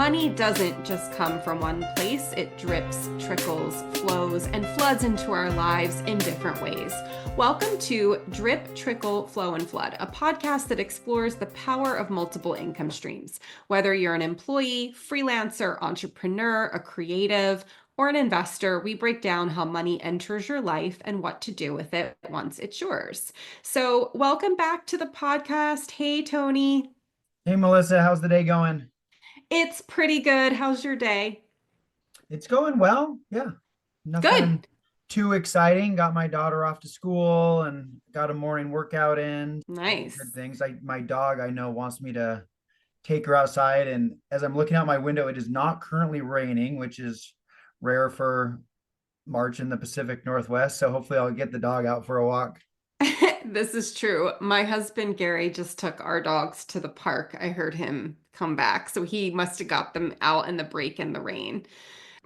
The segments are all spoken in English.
Money doesn't just come from one place. It drips, trickles, flows, and floods into our lives in different ways. Welcome to Drip, Trickle, Flow, and Flood, a podcast that explores the power of multiple income streams. Whether you're an employee, freelancer, entrepreneur, a creative, or an investor, we break down how money enters your life and what to do with it once it's yours. So, welcome back to the podcast. Hey, Tony. Hey Melissa, how's the day going? It's pretty good. How's your day? It's going well. Yeah. Good. Nothing too exciting. Got my daughter off to school and got a morning workout in. All good Nice. things. Like my dog, I know wants me to take her outside. And as I'm looking out my window, it is not currently raining, which is rare for March in the Pacific Northwest. So hopefully I'll get the dog out for a walk. This is true. My husband Gary just took our dogs to the park. I heard him come back. So he must have got them out in the break in the rain.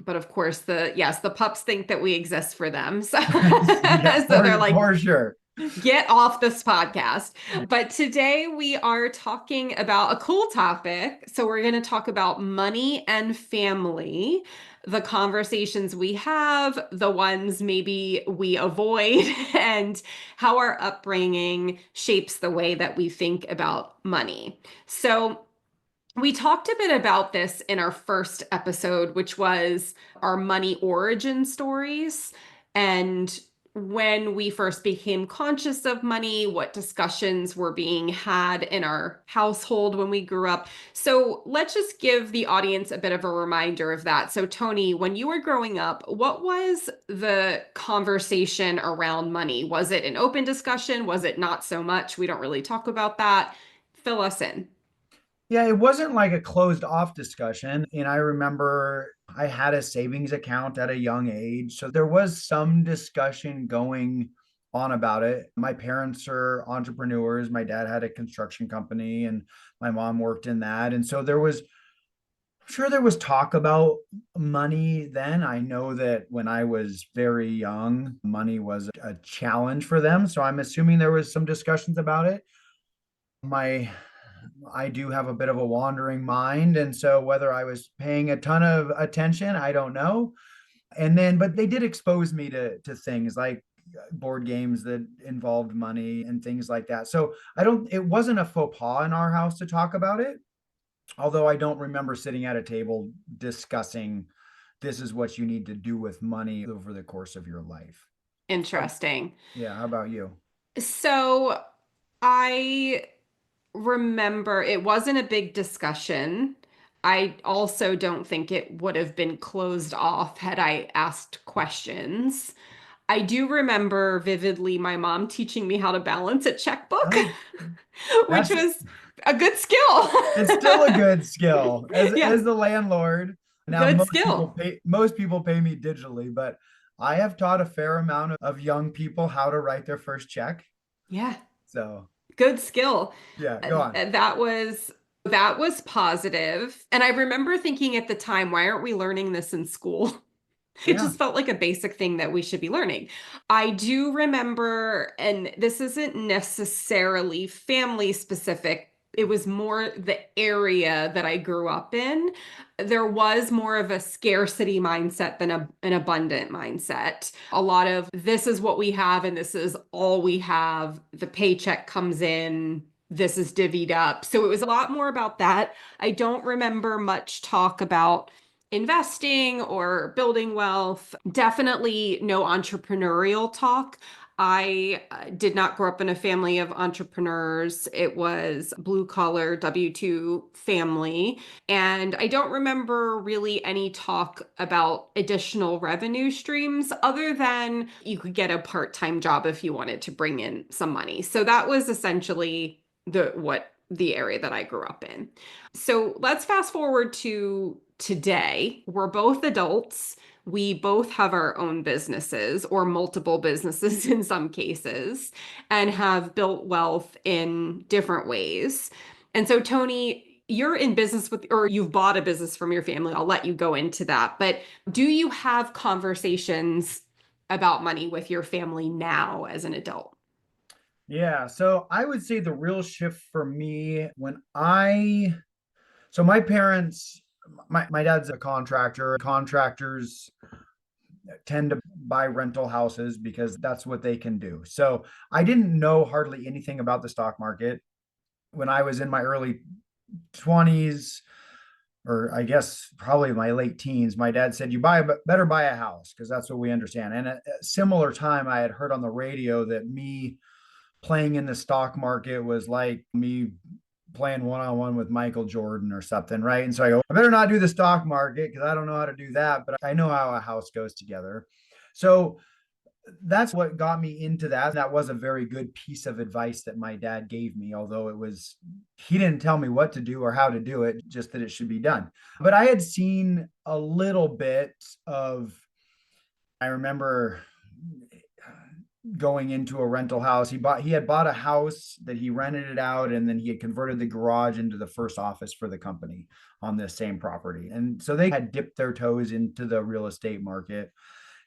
But of course, the pups think that we exist for them. So Yeah, so they're like, for sure. get off this podcast. But today we are talking about a cool topic. So we're going to talk about money and family, the conversations we have, the ones maybe we avoid, and how our upbringing shapes the way that we think about money. So we talked a bit about this in our first episode, which was our money origin stories and when we first became conscious of money, what discussions were being had in our household when we grew up. So let's just give the audience a bit of a reminder of that. So, Tony, when you were growing up, what was the conversation around money? Was it an open discussion? Was it not so much? We don't really talk about that. Fill us in. Yeah, it wasn't like a closed off discussion. And I remember I had a savings account at a young age. So there was some discussion going on about it. My parents are entrepreneurs. My dad had a construction company and my mom worked in that. And so I'm sure there was talk about money then. I know that when I was very young, money was a challenge for them. So I'm assuming there was some discussions about it. My I do have a bit of a wandering mind. And so whether I was paying a ton of attention, I don't know. And then, but they did expose me to things like board games that involved money and things like that. So it wasn't a faux pas in our house to talk about it. Although I don't remember sitting at a table discussing this is what you need to do with money over the course of your life. Interesting. Yeah. How about you? So I remember it wasn't a big discussion. I also don't think it would have been closed off had I asked questions. I do remember vividly my mom teaching me how to balance a checkbook, Oh, which that's was a good skill. it's still a good skill Yeah, as the landlord. Now good skill. most people pay me digitally, but I have taught a fair amount of young people how to write their first check. Yeah, So good skill. yeah, Uh, go on. that was positive. And I remember thinking at the time, why aren't we learning this in school? It Yeah. just felt like a basic thing that we should be learning. I do remember, and this isn't necessarily family specific, it was more the area that I grew up in. There was more of a scarcity mindset than an abundant mindset. A lot of this is what we have, and this is all we have. The paycheck comes in. This is divvied up. So it was a lot more about that. I don't remember much talk about investing or building wealth. Definitely no entrepreneurial talk. I did not grow up in a family of entrepreneurs. It was blue collar W-2 family. And I don't remember really any talk about additional revenue streams other than you could get a part-time job if you wanted to bring in some money. So that was essentially the area that I grew up in. So let's fast forward to today. We're both adults. We both have our own businesses or multiple businesses in some cases and have built wealth in different ways. And so, Tony, you're in business with, or you've bought a business from your family. I'll let you go into that. But do you have conversations about money with your family now as an adult? Yeah. So I would say the real shift for me when I so my parents, My dad's a contractor. Contractors tend to buy rental houses because that's what they can do. So I didn't know hardly anything about the stock market when I was in my early 20s, or I guess probably my late teens. My dad said, "You better buy a house because that's what we understand." And at a similar time, I had heard on the radio that me playing in the stock market was like me playing one on one with Michael Jordan or something, right? And so I go, I better not do the stock market because I don't know how to do that, but I know how a house goes together. So that's what got me into that. That was a very good piece of advice that my dad gave me, although he didn't tell me what to do or how to do it, just that it should be done. But I had seen a little bit of, I remember going into a rental house. He had bought a house that he rented it out, and then he had converted the garage into the first office for the company on this same property. And so they had dipped their toes into the real estate market.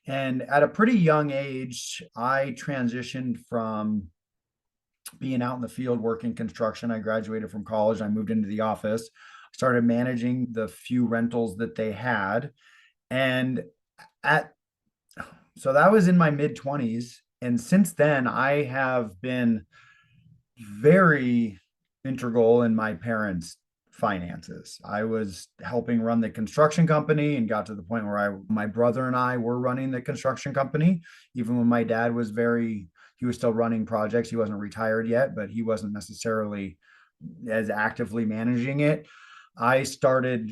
And at a pretty young age, I transitioned from being out in the field working construction. I graduated from college. I moved into the office, started managing the few rentals that they had. And at so that was in my mid 20s. And since then, I have been very integral in my parents' finances. I was helping run the construction company and got to the point where my brother and I were running the construction company, even when my dad was he was still running projects. He wasn't retired yet, but he wasn't necessarily as actively managing it. I started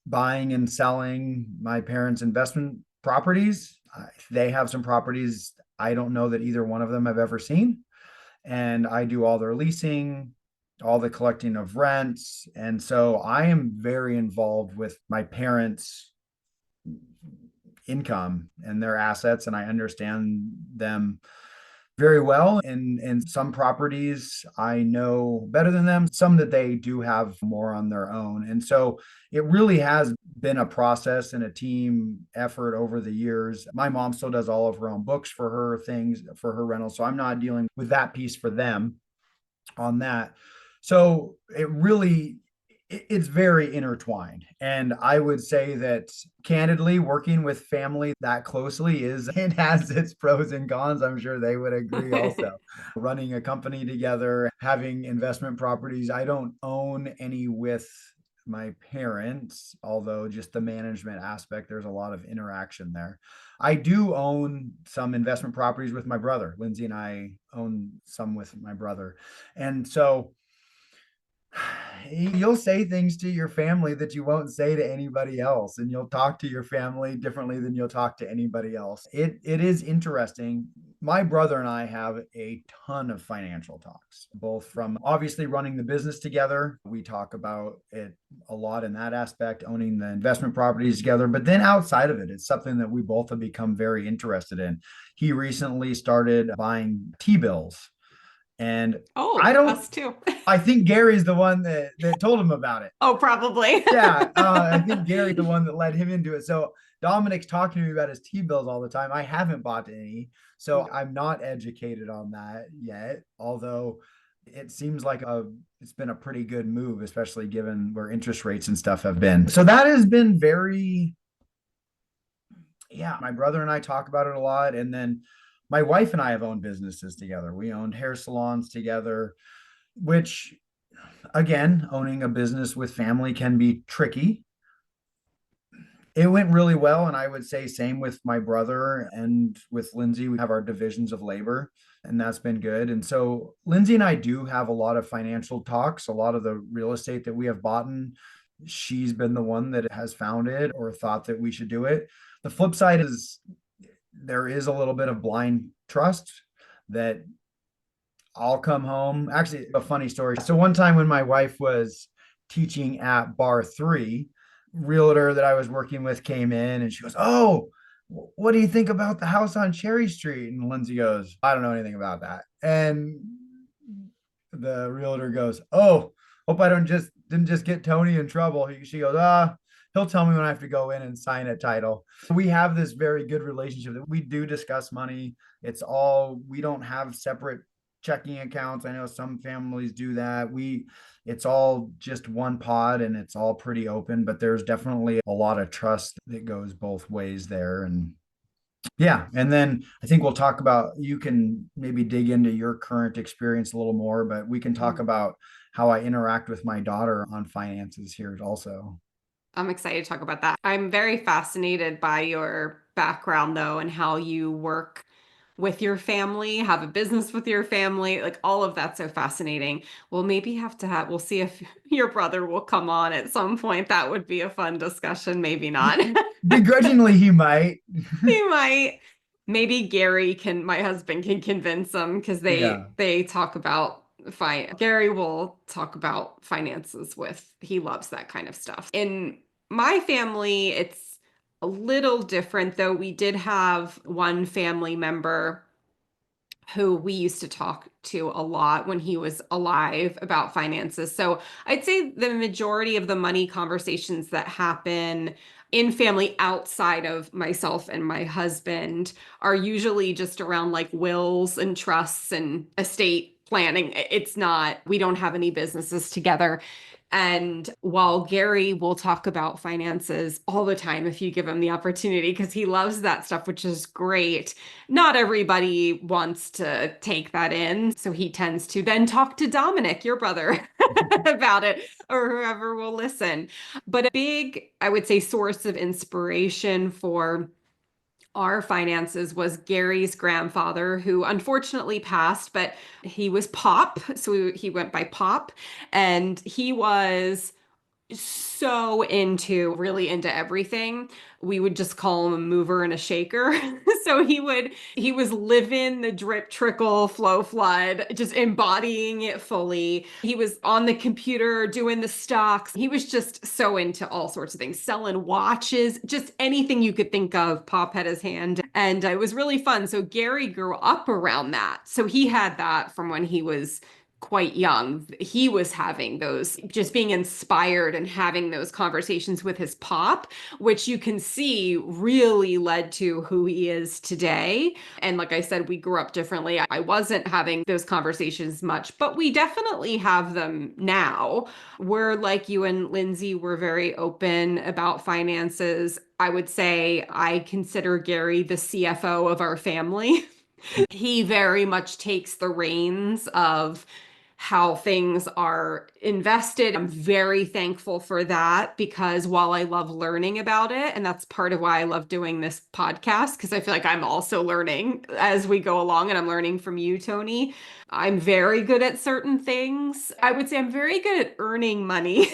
buying and selling my parents' investment properties. They have some properties I don't know that either one of them have ever seen. And I do all their leasing, all the collecting of rents. And so I am very involved with my parents' income and their assets, and I understand them very well. And some properties I know better than them, some that they do have more on their own. And so it really has been a process and a team effort over the years. My mom still does all of her own books for her things, for her rentals. So I'm not dealing with that piece for them on that. So it's very intertwined. And I would say that candidly, working with family that closely it has its pros and cons. I'm sure they would agree also. Running a company together, having investment properties. I don't own any with my parents, although just the management aspect, there's a lot of interaction there. I do own some investment properties with my brother. Lindsay and I own some with my brother. And so you'll say things to your family that you won't say to anybody else, and you'll talk to your family differently than you'll talk to anybody else. It is interesting. My brother and I have a ton of financial talks, both from obviously running the business together. We talk about it a lot in that aspect, owning the investment properties together, but then outside of it, it's something that we both have become very interested in. He recently started buying T-bills, and I Oh, don't us too. I think Gary's the one that told him about it. Oh, probably. Yeah, I think Gary's the one that led him into it. So Dominic's talking to me about his T-bills all the time. I haven't bought any, so I'm not educated on that yet. Although it seems like it's been a pretty good move, especially given where interest rates and stuff have been. So that has been very, yeah. My brother and I talk about it a lot, and then my wife and I have owned businesses together. We owned hair salons together, which again, owning a business with family can be tricky. It went really well. And I would say same with my brother and with Lindsay. We have our divisions of labor, and that's been good. And so Lindsay and I do have a lot of financial talks. A lot of the real estate that we have bought in, she's been the one that has found it or thought that we should do it. The flip side is there is a little bit of blind trust that I'll come home. Actually, a funny story. So one time when my wife was teaching at bar three, realtor that I was working with came in and she goes, "Oh, what do you think about the house on Cherry Street?" And Lindsay goes, "I don't know anything about that." And the realtor goes, "Oh, hope I didn't just get Tony in trouble." She goes, he'll tell me when I have to go in and sign a title. We have this very good relationship that we do discuss money. We don't have separate checking accounts. I know some families do that. It's all just one pod and it's all pretty open, but there's definitely a lot of trust that goes both ways there. And yeah, and then I think we'll talk about, you can maybe dig into your current experience a little more, but we can talk about how I interact with my daughter on finances here also. I'm excited to talk about that. I'm very fascinated by your background, though, and how you work with your family, have a business with your family. Like all of that's so fascinating. We'll maybe we'll see if your brother will come on at some point. That would be a fun discussion. Maybe not. Begrudgingly, he might. He might. Maybe my husband can convince them because Yeah. they talk about fine. Gary will talk about finances he loves that kind of stuff. In my family, it's a little different though. We did have one family member who we used to talk to a lot when he was alive about finances. So I'd say the majority of the money conversations that happen in family outside of myself and my husband are usually just around like wills and trusts and estate planning. We don't have any businesses together. And while Gary will talk about finances all the time if you give him the opportunity, because he loves that stuff, which is great, not everybody wants to take that in. So he tends to then talk to Dominic, your brother, about it, or whoever will listen. But a big, I would say, source of inspiration for our finances was Gary's grandfather, who unfortunately passed, but he was Pop. So he went by Pop. And he was really into everything. We would just call him a mover and a shaker. So he was living the drip, trickle, flow, flood, just embodying it fully. He was on the computer doing the stocks. He was just so into all sorts of things, selling watches, just anything you could think of. Pop had his hand. And it was really fun. So Gary grew up around that. So he had that from when he was quite young. He was having those, just being inspired and having those conversations with his pop, which you can see really led to who he is today. And like I said, we grew up differently. I wasn't having those conversations much, but we definitely have them now. We're like you and Lindsay, we're very open about finances. I would say I consider Gary the CFO of our family. He very much takes the reins of how things are invested. I'm very thankful for that because while I love learning about it, and that's part of why I love doing this podcast, because I feel like I'm also learning as we go along and I'm learning from you, Tony. I'm very good at certain things. I would say I'm very good at earning money.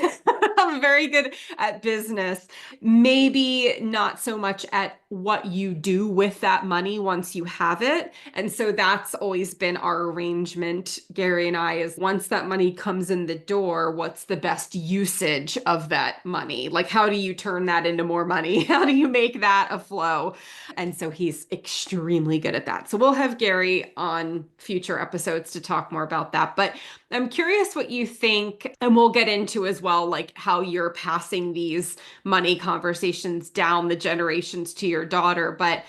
I'm very good at business. Maybe not so much at what you do with that money once you have it. And so that's always been our arrangement, Gary and I, is once that money comes in the door, what's the best usage of that money? Like, how do you turn that into more money? How do you make that a flow? And so he's extremely good at that. So we'll have Gary on future episodes to talk more about that. But I'm curious what you think, and we'll get into as well, like how you're passing these money conversations down the generations to your daughter. But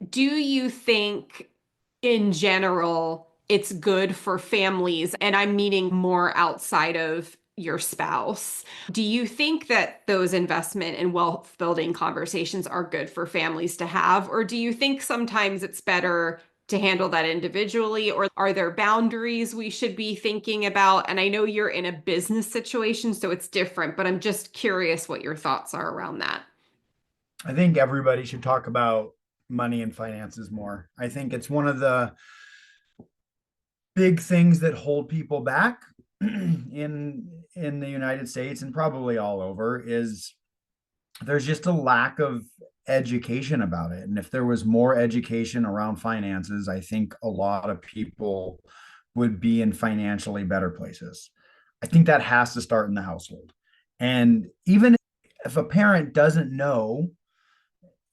do you think in general it's good for families? And I'm meaning more outside of your spouse. Do you think that those investment and wealth building conversations are good for families to have? Or do you think sometimes it's better to handle that individually? Or are there boundaries we should be thinking about? And I know you're in a business situation, so it's different, but I'm just curious what your thoughts are around that. I think everybody should talk about money and finances more. I think it's one of the big things that hold people back in the United States and probably all over is there's just a lack of education about it. And if there was more education around finances, I think a lot of people would be in financially better places. I think that has to start in the household. And even if a parent doesn't know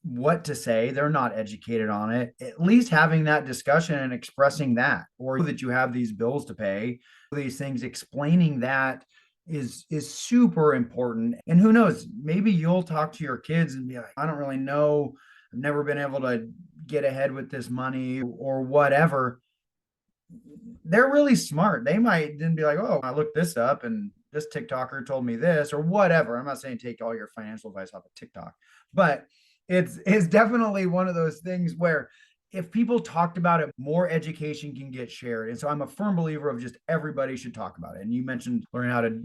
what to say, they're not educated on it, at least having that discussion and expressing that, or that you have these bills to pay, these things, explaining that is super important. And who knows, maybe you'll talk to your kids and be like, I don't really know, I've never been able to get ahead with this money or whatever. they're really smart. They might then be like, oh, I looked this up and this TikToker told me this or whatever. I'm not saying take all your financial advice off of TikTok, but it's definitely one of those things where if people talked about it, more education can get shared. And so I'm a firm believer of just everybody should talk about it. And you mentioned learning how to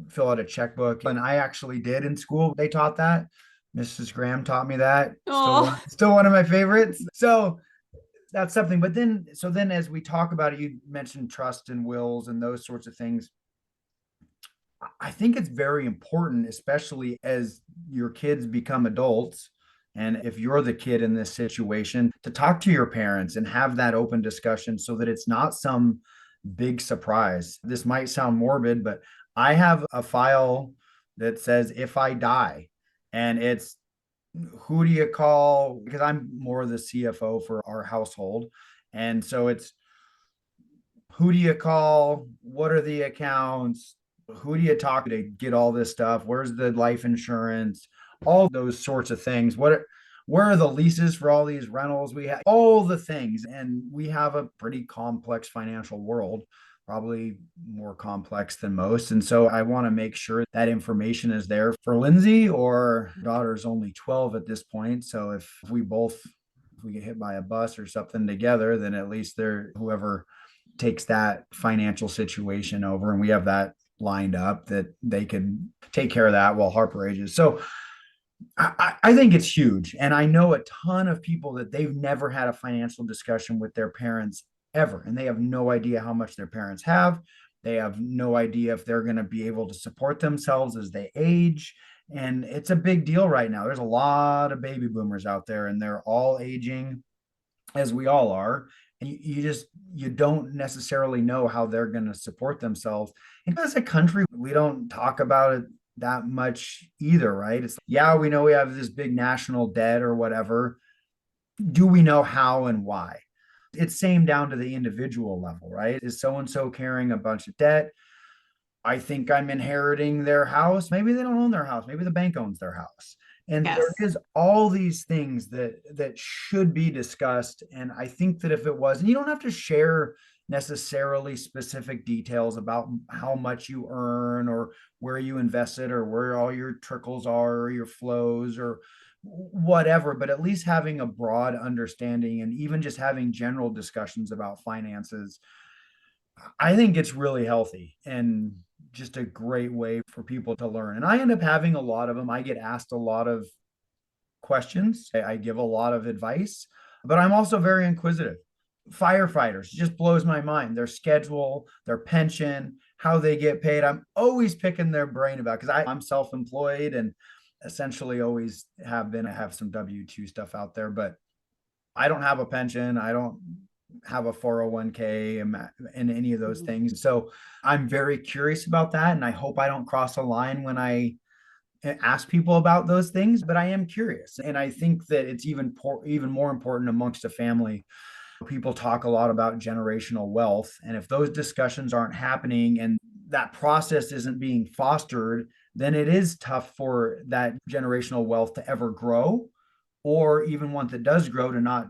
fill out a checkbook, and I actually did in school. They taught that. Mrs. Graham taught me that. Oh, Still one of my favorites. So that's something. But then, so then as we talk about it, you mentioned trust and wills and those sorts of things. I think it's very important, especially as your kids become adults. And if you're the kid in this situation, to talk to your parents and have that open discussion so that it's not some big surprise. This might sound morbid, but I have a file that says if I die, and it's who do you call? Because I'm more the CFO for our household. And so it's who do you call? What are the accounts? Who do you talk to get all this stuff? Where's the life insurance? All those sorts of things. Where are the leases for all these rentals we have? All the things. And we have a pretty complex financial world, probably more complex than most. And so I want to make sure that information is there for Lindsay, or daughter's only 12 at this point. So if we get hit by a bus or something together, then at least they're whoever takes that financial situation over, and we have that lined up that they can take care of that while Harper ages. So I think it's huge. And I know a ton of people that they've never had a financial discussion with their parents ever. And they have no idea how much their parents have. They have no idea if they're going to be able to support themselves as they age. And it's a big deal right now. There's a lot of baby boomers out there, and they're all aging as we all are. And you just you don't necessarily know how they're going to support themselves. And as a country, we don't talk about it that much either, right? It's yeah, we know we have this big national debt or whatever. Do we know how and why? It's same down to the individual level, right? Is so and so carrying a bunch of debt? I think I'm inheriting their house. Maybe they don't own their house. Maybe the bank owns their house. And there yes. is all these things that should be discussed. And I think that if it was, and you don't have to share necessarily specific details about how much you earn or where you invested or where all your trickles are or your flows or whatever, but at least having a broad understanding and even just having general discussions about finances, I think it's really healthy and just a great way for people to learn. And I end up having a lot of them. I get asked a lot of questions, I give a lot of advice, but I'm also very inquisitive. Firefighters just blows my mind. Their schedule, their pension, how they get paid. I'm always picking their brain about because I'm self employed and essentially always have been. I have some W-2 stuff out there, but I don't have a pension. I don't have a 401k and any of those Mhm. things. So I'm very curious about that. And I hope I don't cross a line when I ask people about those things, but I am curious. And I think that it's even more important amongst a family. People talk a lot about generational wealth. And if those discussions aren't happening and that process isn't being fostered, then it is tough for that generational wealth to ever grow, or even one that does grow to not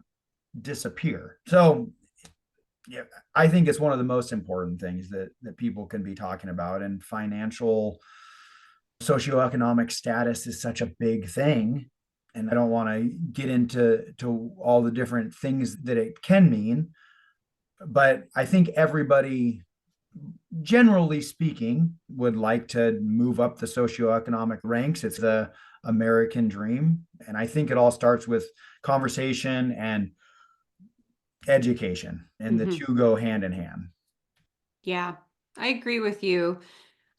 disappear. So yeah, I think it's one of the most important things that people can be talking about. And financial socioeconomic status is such a big thing. And I don't want to get into all the different things that it can mean, but I think everybody, generally speaking, would like to move up the socioeconomic ranks. It's the American dream. And I think it all starts with conversation and education, and the Mhm. two go hand in hand. Yeah, I agree with you.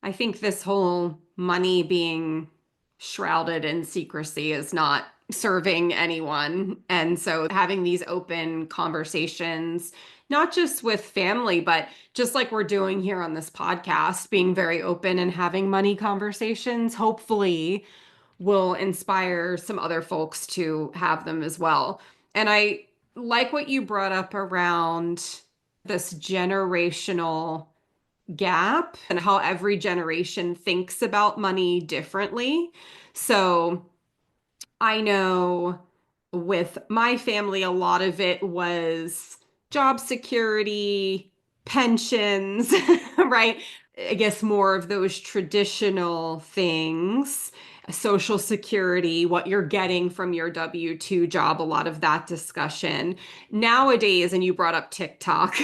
I think this whole money being shrouded in secrecy is not serving anyone. And so having these open conversations, not just with family, but just like we're doing here on this podcast, being very open and having money conversations, hopefully will inspire some other folks to have them as well. And I like what you brought up around this generational gap and how every generation thinks about money differently. So I know with my family, a lot of it was job security, pensions, right? I guess more of those traditional things, Social Security, what you're getting from your W-2 job, a lot of that discussion. Nowadays, and you brought up TikTok,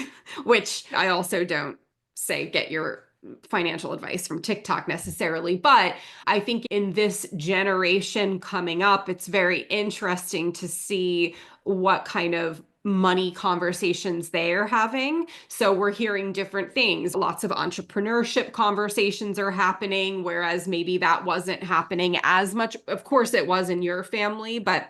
which I also don't say get your financial advice from TikTok necessarily, but I think in this generation coming up, it's very interesting to see what kind of money conversations they are having. So we're hearing different things. Lots of entrepreneurship conversations are happening, whereas maybe that wasn't happening as much. Of course, it was in your family, but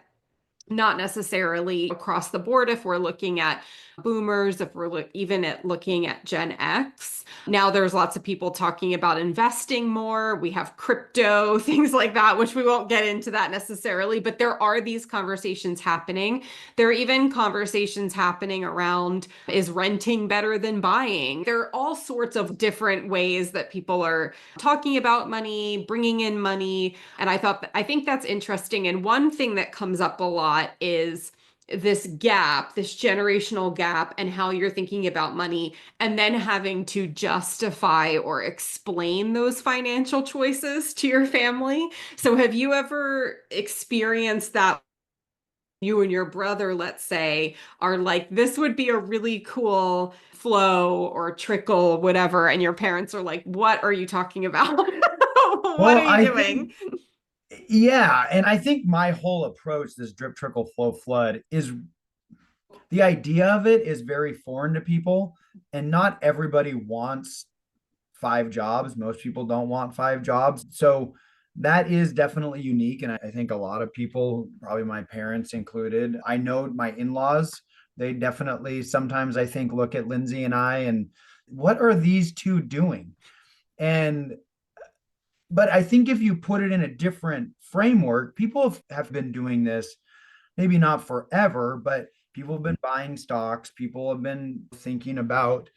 not necessarily across the board if we're looking at boomers, if we're even at looking at Gen X. Now there's lots of people talking about investing more. We have crypto, things like that, which we won't get into that necessarily, but there are these conversations happening. There are even conversations happening around, is renting better than buying? There are all sorts of different ways that people are talking about money, bringing in money. And I think that's interesting. And one thing that comes up a lot is this gap, this generational gap, and how you're thinking about money, and then having to justify or explain those financial choices to your family. So, have you ever experienced that? You and your brother, let's say, are like, this would be a really cool flow or trickle, whatever. And your parents are like, what are you talking about? What Well, are you I doing? think, yeah. And I think my whole approach, this drip, trickle, flow, flood, is the idea of it is very foreign to people. And not everybody wants five jobs. Most people don't want five jobs. So that is definitely unique. And I think a lot of people, probably my parents included, I know my in laws, they definitely sometimes I think look at Lindsay and I and what are these two doing? And but I think if you put it in a different framework, people have been doing this, maybe not forever, but people have been buying stocks. People have been thinking about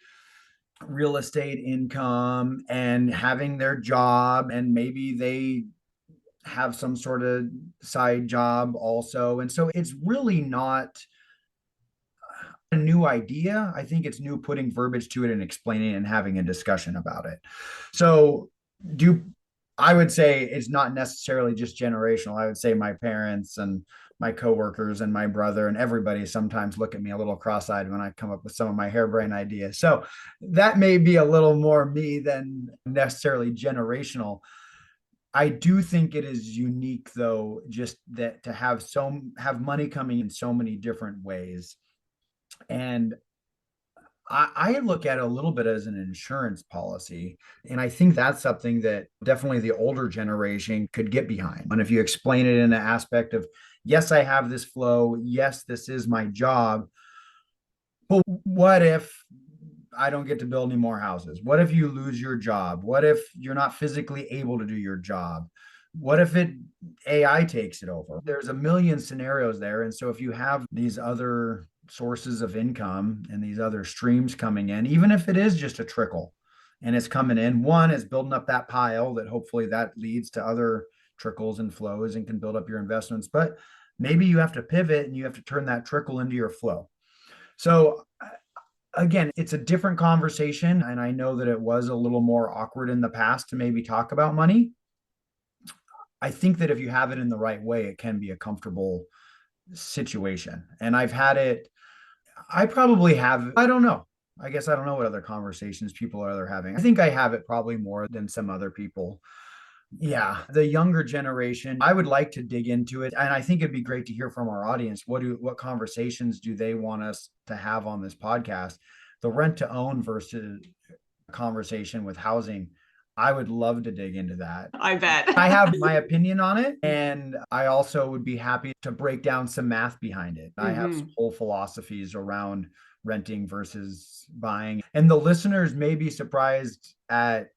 real estate income and having their job, and maybe they have some sort of side job also. And so it's really not a new idea. I think it's new putting verbiage to it and explaining it and having a discussion about it. So do I would say it's not necessarily just generational. I would say my parents and my coworkers and my brother and everybody sometimes look at me a little cross-eyed when I come up with some of my harebrained ideas. So that may be a little more me than necessarily generational. I do think it is unique though, just that to have money coming in so many different ways. And I look at it a little bit as an insurance policy. And I think that's something that definitely the older generation could get behind. And if you explain it in the aspect of, yes, I have this flow. Yes, this is my job. But what if I don't get to build any more houses? What if you lose your job? What if you're not physically able to do your job? What if AI takes it over? There's a million scenarios there. And so if you have these other sources of income and these other streams coming in, even if it is just a trickle and it's coming in, one is building up that pile that hopefully that leads to other trickles and flows and can build up your investments. But maybe you have to pivot and you have to turn that trickle into your flow. So again, it's a different conversation. And I know that it was a little more awkward in the past to maybe talk about money. I think that if you have it in the right way, it can be a comfortable situation. And I've had it, I probably have, I don't know. I guess I don't know what other conversations people are having. I think I have it probably more than some other people. Yeah, the younger generation, I would like to dig into it. And I think it'd be great to hear from our audience. What conversations do they want us to have on this podcast? The rent to own versus conversation with housing. I would love to dig into that. I bet. I have my opinion on it, and I also would be happy to break down some math behind it. I have some Hmm. whole philosophies around renting versus buying, and the listeners may be surprised at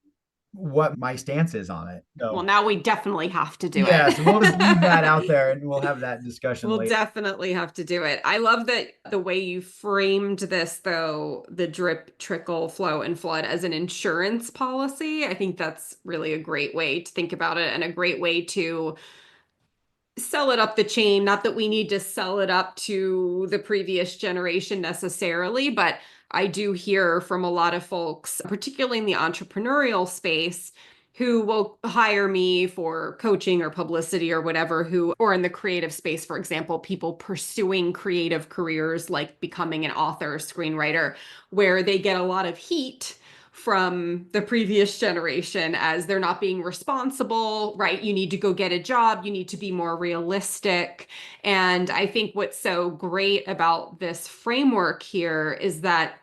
what my stance is on it. Well, So, now we definitely have to do yeah, it. so we'll just leave that out there and we'll have that discussion We'll later. definitely have to do it. I love that the way you framed this, though, the drip, trickle, flow, and flood as an insurance policy. I think that's really a great way to think about it and a great way to sell it up the chain. Not that we need to sell it up to the previous generation necessarily, but I do hear from a lot of folks, particularly in the entrepreneurial space, who will hire me for coaching or publicity or whatever, who, or in the creative space, for example, people pursuing creative careers like becoming an author, screenwriter, where they get a lot of heat from the previous generation as they're not being responsible, right? You need to go get a job, you need to be more realistic. And I think what's so great about this framework here is that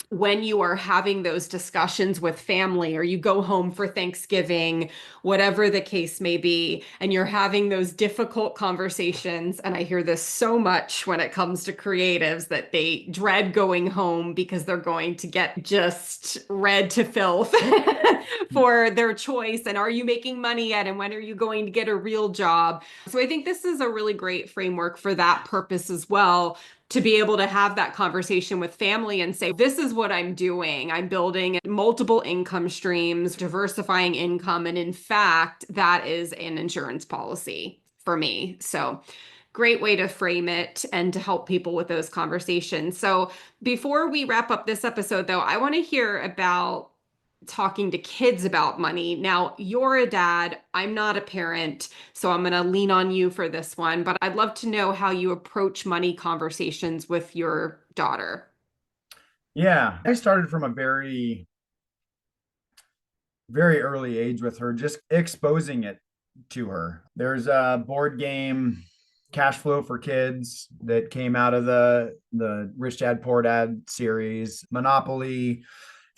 when you are having those discussions with family or you go home for Thanksgiving, whatever the case may be, and you're having those difficult conversations. And I hear this so much when it comes to creatives that they dread going home because they're going to get just read to filth for their choice. And are you making money yet? And when are you going to get a real job? So I think this is a really great framework for that purpose as well, to be able to have that conversation with family and say, this is what I'm doing. I'm building multiple income streams, diversifying income. And in fact, that is an insurance policy for me. So great way to frame it and to help people with those conversations. So before we wrap up this episode, though, I want to hear about talking to kids about money. Now, you're a dad, I'm not a parent, so I'm going to lean on you for this one, but I'd love to know how you approach money conversations with your daughter. Yeah, I started from a very early age with her, just exposing it to her. There's a board game, Cash Flow for Kids, that came out of the Rich Dad Poor Dad series, Monopoly,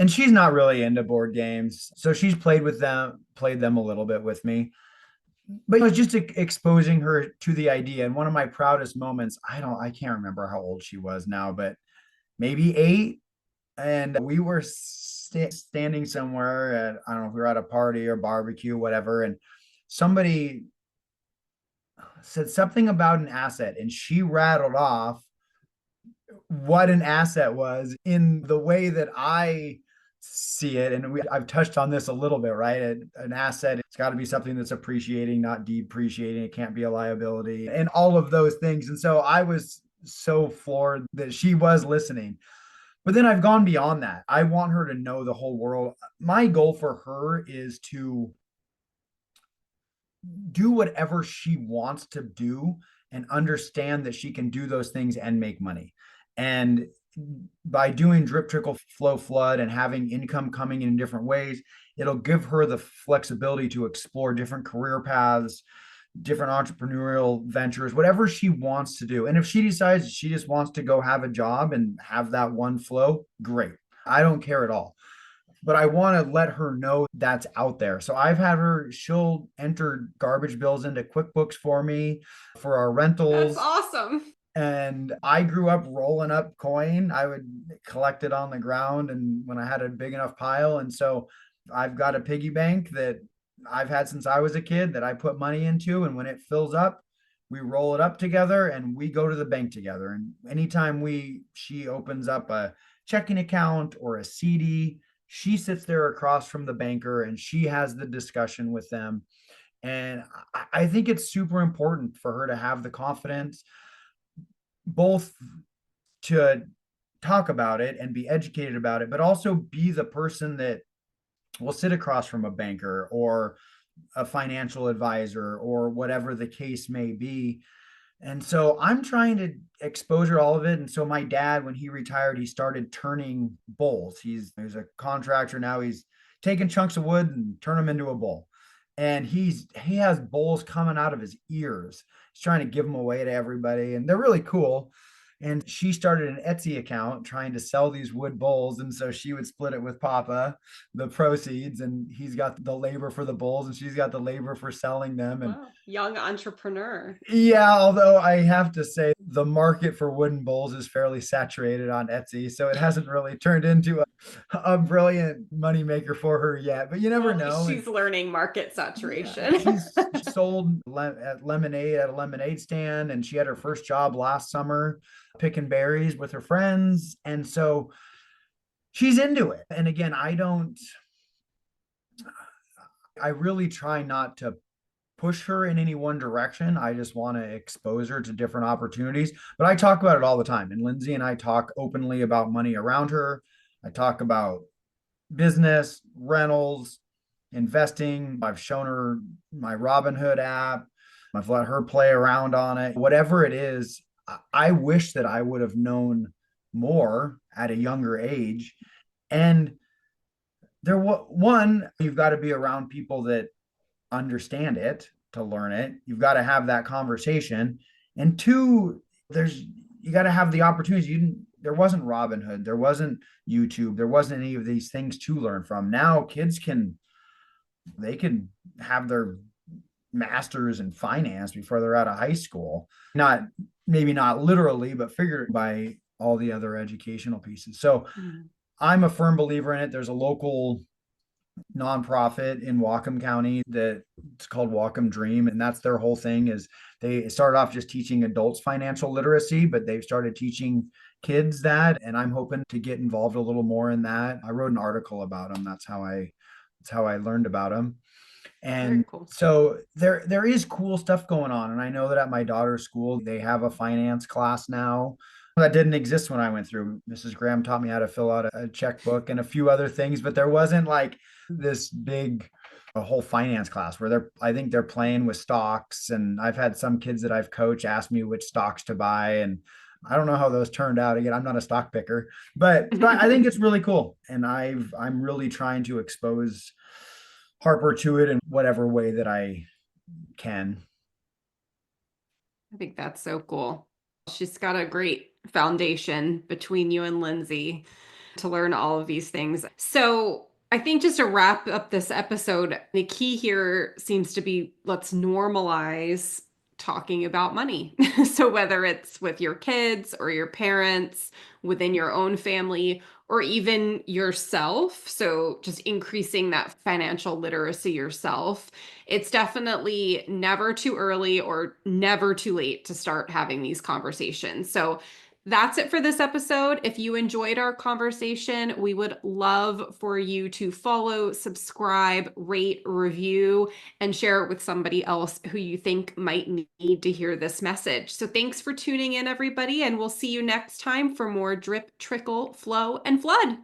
and she's not really into board games, so she's played them a little bit with me. But it was just exposing her to the idea. And one of my proudest moments, I can't remember how old she was now, but maybe 8, and we were standing somewhere at, I don't know if we were at a party or barbecue, whatever, and somebody said something about an asset, and she rattled off what an asset was in the way that I see it. And I've touched on this a little bit, right? An asset, it's got to be something that's appreciating, not depreciating. It can't be a liability, and all of those things. And so I was so floored that she was listening. But then I've gone beyond that. I want her to know the whole world. My goal for her is to do whatever she wants to do and understand that she can do those things and make money. And by doing drip, trickle, flow, flood, and having income coming in different ways, it'll give her the flexibility to explore different career paths, different entrepreneurial ventures, whatever she wants to do. And if she decides she just wants to go have a job and have that one flow, great. I don't care at all. But I want to let her know that's out there. So I've had her, she'll enter garbage bills into QuickBooks for me for our That's rentals. awesome. And I grew up rolling up coin. I would collect it on the ground and when I had a big enough pile. And so I've got a piggy bank that I've had since I was a kid that I put money into. And when it fills up, we roll it up together and we go to the bank together. And anytime she opens up a checking account or a CD, she sits there across from the banker and she has the discussion with them. And I think it's super important for her to have the confidence both to talk about it and be educated about it, but also be the person that will sit across from a banker or a financial advisor or whatever the case may be. And so I'm trying to expose her all of it. And so my dad, when he retired, he started turning bowls. He's a contractor now. He's taking chunks of wood and turn them into a bowl. And he has bowls coming out of his ears. He's trying to give them away to everybody, and they're really cool. And she started an Etsy account trying to sell these wood bowls. And so she would split it with Papa, the proceeds, and he's got the labor for the bowls and she's got the labor for selling them. And Wow. Young entrepreneur. yeah, although I have to say the market for wooden bowls is fairly saturated on Etsy, so it hasn't really turned into a brilliant moneymaker for her yet. But you never Well, know. And she's learning market yeah, saturation. she's sold lemonade at a lemonade stand, and she had her first job last summer picking berries with her friends, and so she's into it. And again, I really try not to push her in any one direction. I just want to expose her to different opportunities. But I talk about it all the time. And Lindsay and I talk openly about money around her. I talk about business, rentals, investing. I've shown her my Robinhood app. I've let her play around on it. Whatever it is, I wish that I would have known more at a younger age. And one, you've got to be around people that understand it to learn it. You've got to have that conversation. And two, there's you got to have the opportunities. There wasn't Robinhood, there wasn't YouTube, there wasn't any of these things to learn from. Now kids can have their masters in finance before they're out of high school. Not maybe not literally, but figured by all the other educational pieces. So Mm. I'm a firm believer in it. There's a local nonprofit in Whatcom County that it's called Whatcom Dream, and that's their whole thing. Is they started off just teaching adults financial literacy, but they've started teaching kids that, and I'm hoping to get involved a little more in that. I wrote an article about them. That's how I learned about them. Very And cool. so there is cool stuff going on. And I know that at my daughter's school, they have a finance class now that didn't exist when I went through. Mrs. Graham taught me how to fill out a checkbook and a few other things, but there wasn't like this big a whole finance class where I think they're playing with stocks. And I've had some kids that I've coached ask me which stocks to buy. And I don't know how those turned out. Again, I'm not a stock picker, but I think it's really cool. And I'm really trying to expose Harper to it in whatever way that I can. I think that's so cool. She's got a great foundation between you and Lindsay to learn all of these things. So, I think just to wrap up this episode, the key here seems to be let's normalize talking about money. So, whether it's with your kids or your parents, within your own family, or even yourself. So, just increasing that financial literacy yourself. It's definitely never too early or never too late to start having these conversations. So, that's it for this episode. If you enjoyed our conversation, we would love for you to follow, subscribe, rate, review, and share it with somebody else who you think might need to hear this message. So thanks for tuning in, everybody, and we'll see you next time for more Drip, Trickle, Flow, and Flood.